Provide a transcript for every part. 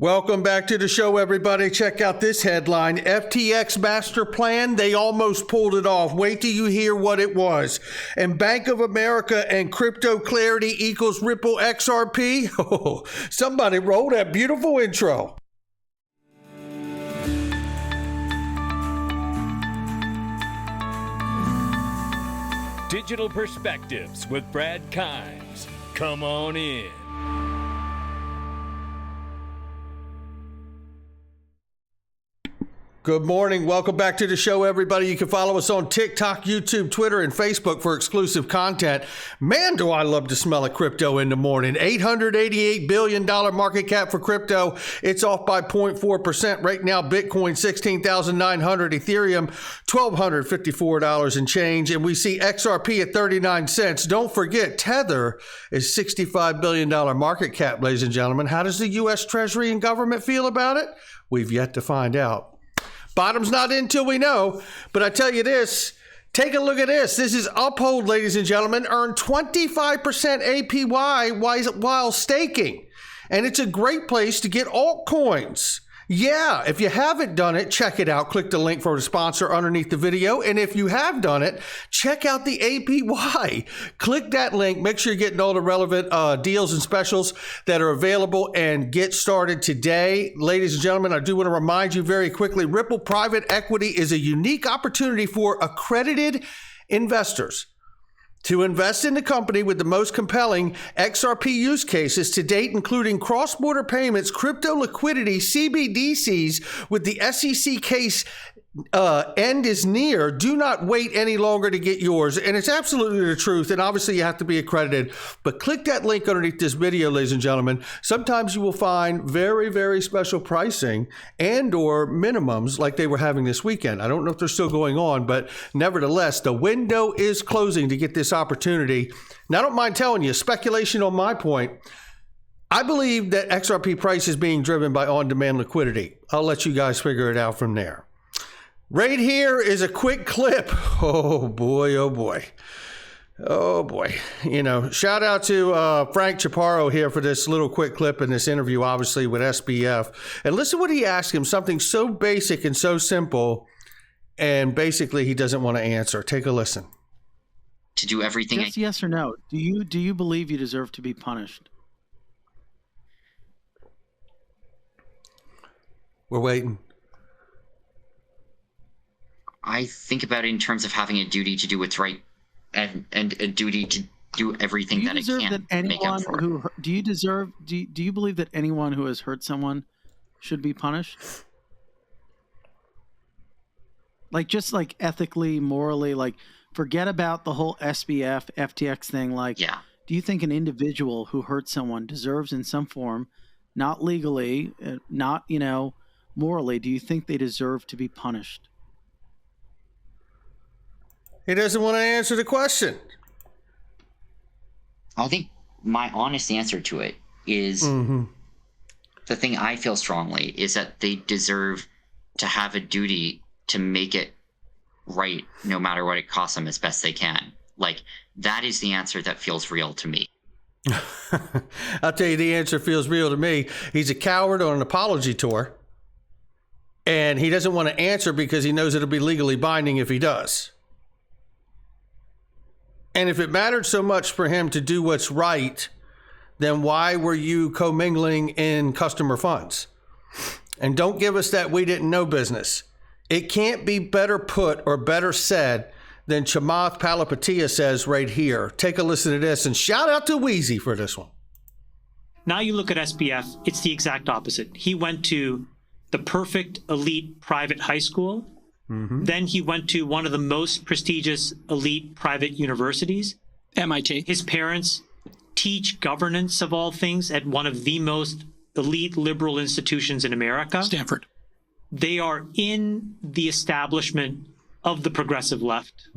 Welcome back to the show, everybody. Check out this headline. FTX Master Plan, they almost pulled it off. Wait till you hear what it was. And Bank of America and crypto clarity equals Ripple XRP. Oh, somebody roll that beautiful intro. Digital Perspectives with Brad Kimes. Come on in. Good morning. Welcome back to the show, everybody. You can follow us on TikTok, YouTube, Twitter, and Facebook for exclusive content. Man, do I love to smell a crypto in the morning. $888 billion market cap for crypto. It's off by 0.4% right now. Bitcoin, $16,900. Ethereum, $1,254 and change. And we see XRP at 39 cents. Don't forget, Tether is $65 billion market cap, ladies and gentlemen. How does the U.S. Treasury and government feel about it? We've yet to find out. Bottom's not in till we know, but I tell you this, take a look at this. This is Uphold, ladies and gentlemen, earned 25% APY while staking. And it's a great place to get altcoins. Yeah, if you haven't done it, check it out. Click the link for the sponsor underneath the video. And if you have done it, check out the APY. Click that link. Make sure you're getting all the relevant deals and specials that are available and get started today. Ladies and gentlemen, I do want to remind you very quickly, Ripple Private Equity is a unique opportunity for accredited investors to invest in the company with the most compelling XRP use cases to date, including cross-border payments, crypto liquidity, CBDCs. With the SEC case end is near, do not wait any longer to get yours. And it's absolutely the truth. And obviously you have to be accredited, but click that link underneath this video, ladies and gentlemen. Sometimes you will find very, very special pricing and or minimums like they were having this weekend. I don't know if they're still going on, but nevertheless, the window is closing to get this opportunity. Now, I don't mind telling you, speculation on my point. I believe that XRP price is being driven by on-demand liquidity. I'll let you guys figure it out from there. Right here is a quick clip. Oh boy, oh boy. Oh boy. You know, shout out to Frank Chaparro here for this little quick clip in this interview, obviously with SPF. And listen what he asked him, something so basic and so simple, and basically he doesn't want to answer. Take a listen. To do everything. Just yes or no. Do you believe you deserve to be punished? We're waiting. I think about it in terms of having a duty to do what's right and a duty to do everything that I can make up for. Do you believe that anyone who has hurt someone should be punished? Like, just like ethically, morally, like forget about the whole SPF, FTX thing. Like, yeah. Do you think an individual who hurt someone deserves in some form, not legally, not, morally, do you think they deserve to be punished? He doesn't want to answer the question. I think my honest answer to it is the thing I feel strongly is that they deserve to have a duty to make it right no matter what it costs them as best they can. Like, that is the answer that feels real to me. I'll tell you, the answer feels real to me. He's a coward on an apology tour, and he doesn't want to answer because he knows it'll be legally binding if he does. And if it mattered so much for him to do what's right, then why were you commingling in customer funds? And don't give us that we didn't know business. It can't be better put or better said than Chamath Palihapitiya says right here. Take a listen to this, and shout out to Wheezy for this one. Now you look at SPF, it's the exact opposite. He went to the perfect elite private high school. Then he went to one of the most prestigious elite private universities, MIT. His parents teach governance of all things at one of the most elite liberal institutions in America, Stanford. They are in the establishment of the progressive left.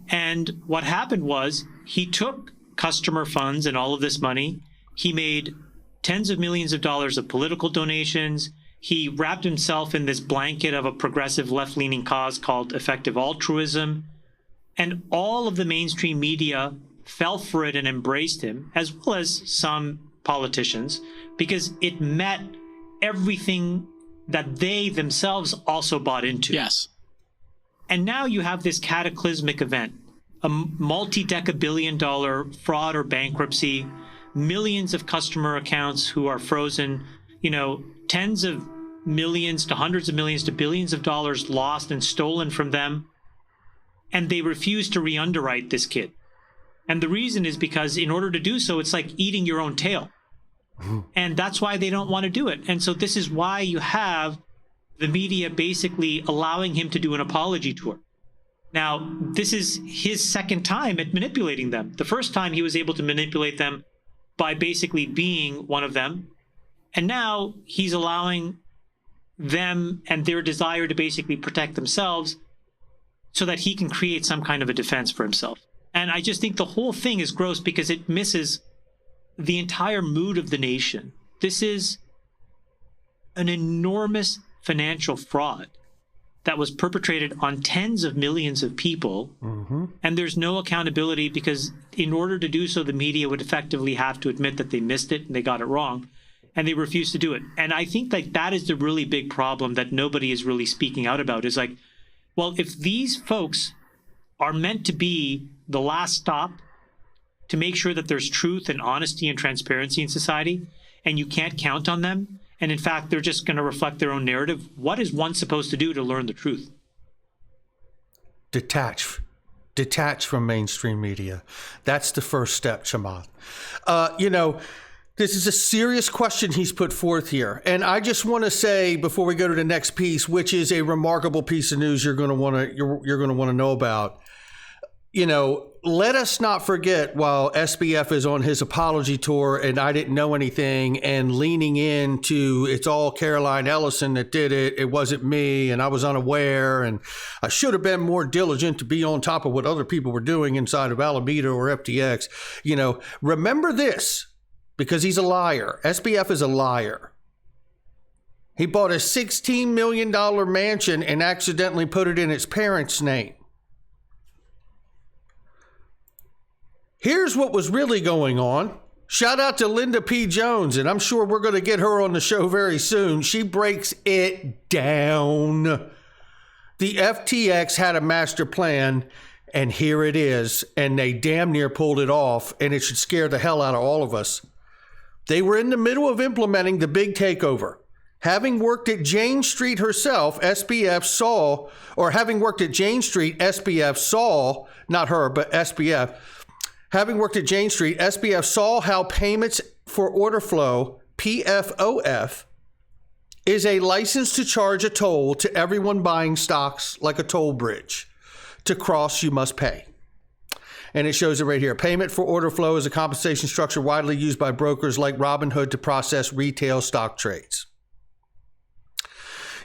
And what happened was he took customer funds and all of this money. He made tens of millions of dollars of political donations. He wrapped himself in this blanket of a progressive left-leaning cause called effective altruism. And all of the mainstream media fell for it and embraced him, as well as some politicians, because it met everything that they themselves also bought into. Yes. And now you have this cataclysmic event, a multi-deca-billion-dollar fraud or bankruptcy, millions of customer accounts who are frozen, tens of millions to hundreds of millions to billions of dollars lost and stolen from them. And they refuse to re-underwrite this kid. And the reason is because in order to do so, it's like eating your own tail. And that's why they don't want to do it. And so this is why you have the media basically allowing him to do an apology tour. Now, this is his second time at manipulating them. The first time he was able to manipulate them by basically being one of them. And now he's allowing them and their desire to basically protect themselves so that he can create some kind of a defense for himself. And I just think the whole thing is gross because it misses the entire mood of the nation. This is an enormous financial fraud that was perpetrated on tens of millions of people. And there's no accountability because in order to do so, the media would effectively have to admit that they missed it and they got it wrong, and they refuse to do it. And I think that is the really big problem that nobody is really speaking out about, is like, well, if these folks are meant to be the last stop to make sure that there's truth and honesty and transparency in society, and you can't count on them, and in fact, they're just going to reflect their own narrative, what is one supposed to do to learn the truth? Detach from mainstream media. That's the first step, Chamath. This is a serious question he's put forth here. And I just want to say before we go to the next piece, which is a remarkable piece of news you're going to want to know about. Let us not forget, while SPF is on his apology tour and I didn't know anything and leaning into it's all Caroline Ellison that did it. It wasn't me and I was unaware and I should have been more diligent to be on top of what other people were doing inside of Alameda or FTX. Remember this, because he's a liar. SPF is a liar. He bought a $16 million mansion and accidentally put it in his parents' name. Here's what was really going on. Shout out to Linda P. Jones, and I'm sure we're going to get her on the show very soon. She breaks it down. The FTX had a master plan, and here it is, and they damn near pulled it off, and it should scare the hell out of all of us. They were in the middle of implementing the big takeover. Having worked at Jane Street herself, SPF saw, not her, but SPF, having worked at Jane Street, SPF saw how payments for order flow, PFOF, is a license to charge a toll to everyone buying stocks like a toll bridge. To cross, you must pay. And it shows it right here. Payment for order flow is a compensation structure widely used by brokers like Robinhood to process retail stock trades.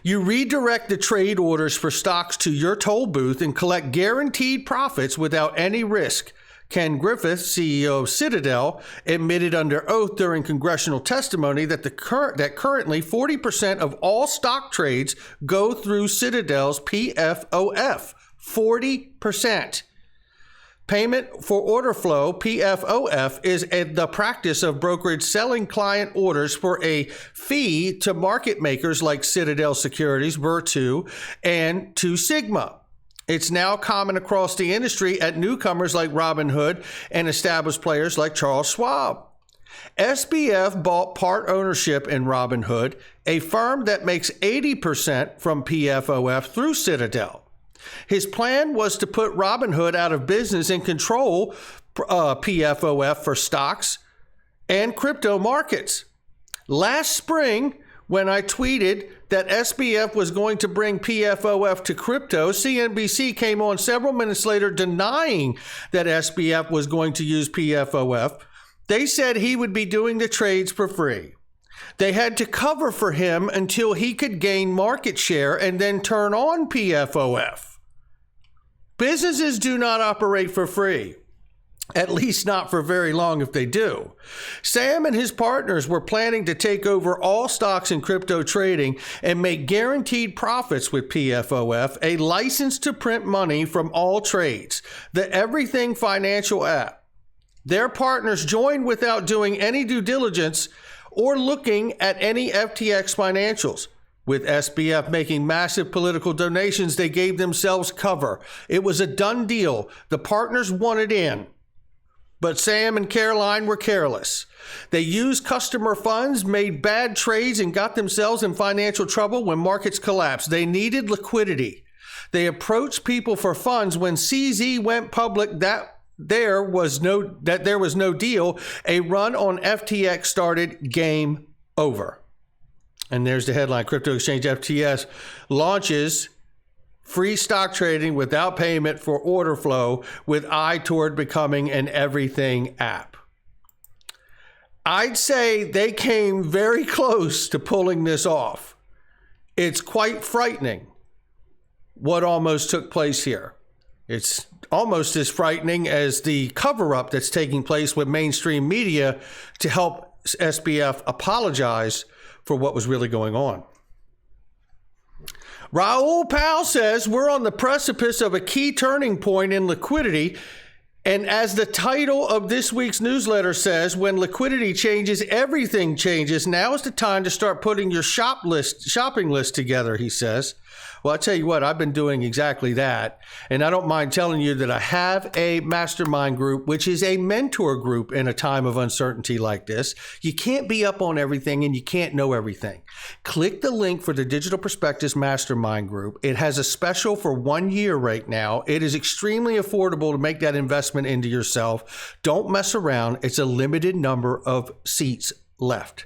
You redirect the trade orders for stocks to your toll booth and collect guaranteed profits without any risk. Ken Griffith, CEO of Citadel, admitted under oath during congressional testimony that currently 40% of all stock trades go through Citadel's PFOF. 40%. Payment for order flow, PFOF, is the practice of brokerage selling client orders for a fee to market makers like Citadel Securities, Virtu, and Two Sigma. It's now common across the industry at newcomers like Robinhood and established players like Charles Schwab. SPF bought part ownership in Robinhood, a firm that makes 80% from PFOF through Citadel. His plan was to put Robinhood out of business and control PFOF for stocks and crypto markets. Last spring, when I tweeted that SPF was going to bring PFOF to crypto, CNBC came on several minutes later denying that SPF was going to use PFOF. They said he would be doing the trades for free. They had to cover for him until he could gain market share and then turn on PFOF. Businesses do not operate for free. At least not for very long if they do. Sam and his partners were planning to take over all stocks in crypto trading and make guaranteed profits with PFOF, a license to print money from all trades, the Everything Financial app. Their partners joined without doing any due diligence or looking at any FTX financials. With SPF making massive political donations, they gave themselves cover. It was a done deal. The partners wanted in. But Sam and Caroline were careless. They used customer funds, made bad trades, and got themselves in financial trouble when markets collapsed. They needed liquidity. They approached people for funds when CZ went public that there was no deal. A run on FTX started. Game over. And there's the headline. Crypto exchange FTX launches free stock trading without payment for order flow with eye toward becoming an everything app. I'd say they came very close to pulling this off. It's quite frightening what almost took place here. It's almost as frightening as the cover-up that's taking place with mainstream media to help SPF apologize for what was really going on. Raul Powell says we're on the precipice of a key turning point in liquidity. And as the title of this week's newsletter says, when liquidity changes, everything changes. Now is the time to start putting your shopping list together, he says. Well, I tell you what, I've been doing exactly that. And I don't mind telling you that I have a mastermind group, which is a mentor group in a time of uncertainty like this. You can't be up on everything and you can't know everything. Click the link for the Digital Perspectives Mastermind group. It has a special for 1 year right now. It is extremely affordable to make that investment into yourself. Don't mess around. It's a limited number of seats left.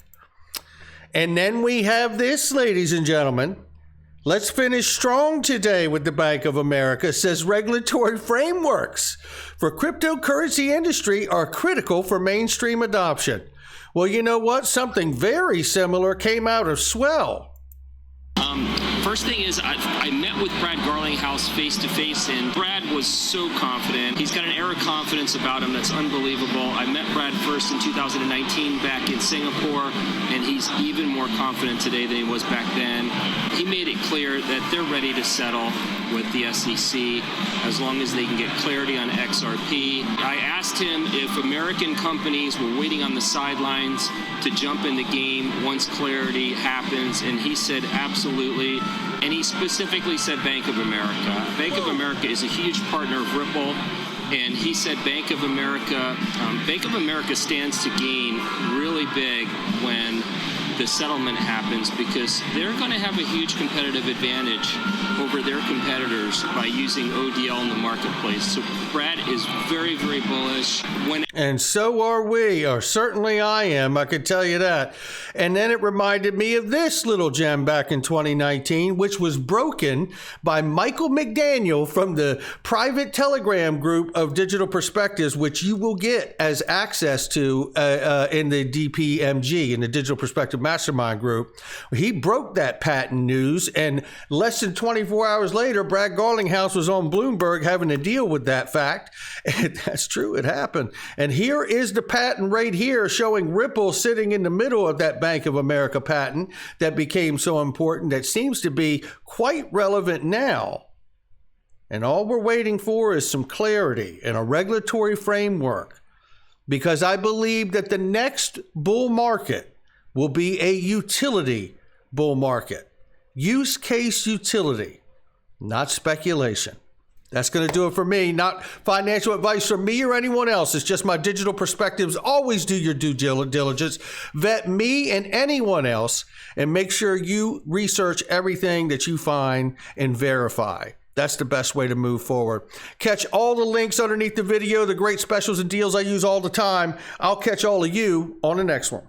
And then we have this, ladies and gentlemen. Let's finish strong today with the Bank of America says regulatory frameworks for cryptocurrency industry are critical for mainstream adoption. Well, you know what? Something very similar came out of Swell. First thing is, I met with Brad Garlinghouse face to face, and Brad was so confident. He's got an air of confidence about him that's unbelievable. I met Brad first in 2019 back in Singapore, and he's even more confident today than he was back then. He made it clear that they're ready to settle with the SEC as long as they can get clarity on XRP. I asked him if American companies were waiting on the sidelines to jump in the game once clarity happens, and he said absolutely. And he specifically said Bank of America. Bank of America is a huge partner of Ripple, and he said Bank of America stands to gain really big when the settlement happens, because they're going to have a huge competitive advantage over their competitors by using ODL in the marketplace. So Brad is very, very bullish. And so are we, or certainly I am, I could tell you that. And then it reminded me of this little gem back in 2019, which was broken by Michael McDaniel from the private Telegram group of Digital Perspectives, which you will get as access to in the DPMG, in the Digital Perspective Mastermind group. He broke that patent news, and less than 24 hours later, Brad Garlinghouse was on Bloomberg having to deal with that fact. And that's true, it happened. And here is the patent right here showing Ripple sitting in the middle of that Bank of America patent that became so important, that seems to be quite relevant now. And all we're waiting for is some clarity and a regulatory framework, because I believe that the next bull market will be a utility bull market. Use case utility, not speculation. That's going to do it for me. Not financial advice from me or anyone else. It's just my digital perspectives. Always do your due diligence. Vet me and anyone else, and make sure you research everything that you find and verify. That's the best way to move forward. Catch all the links underneath the video, the great specials and deals I use all the time. I'll catch all of you on the next one.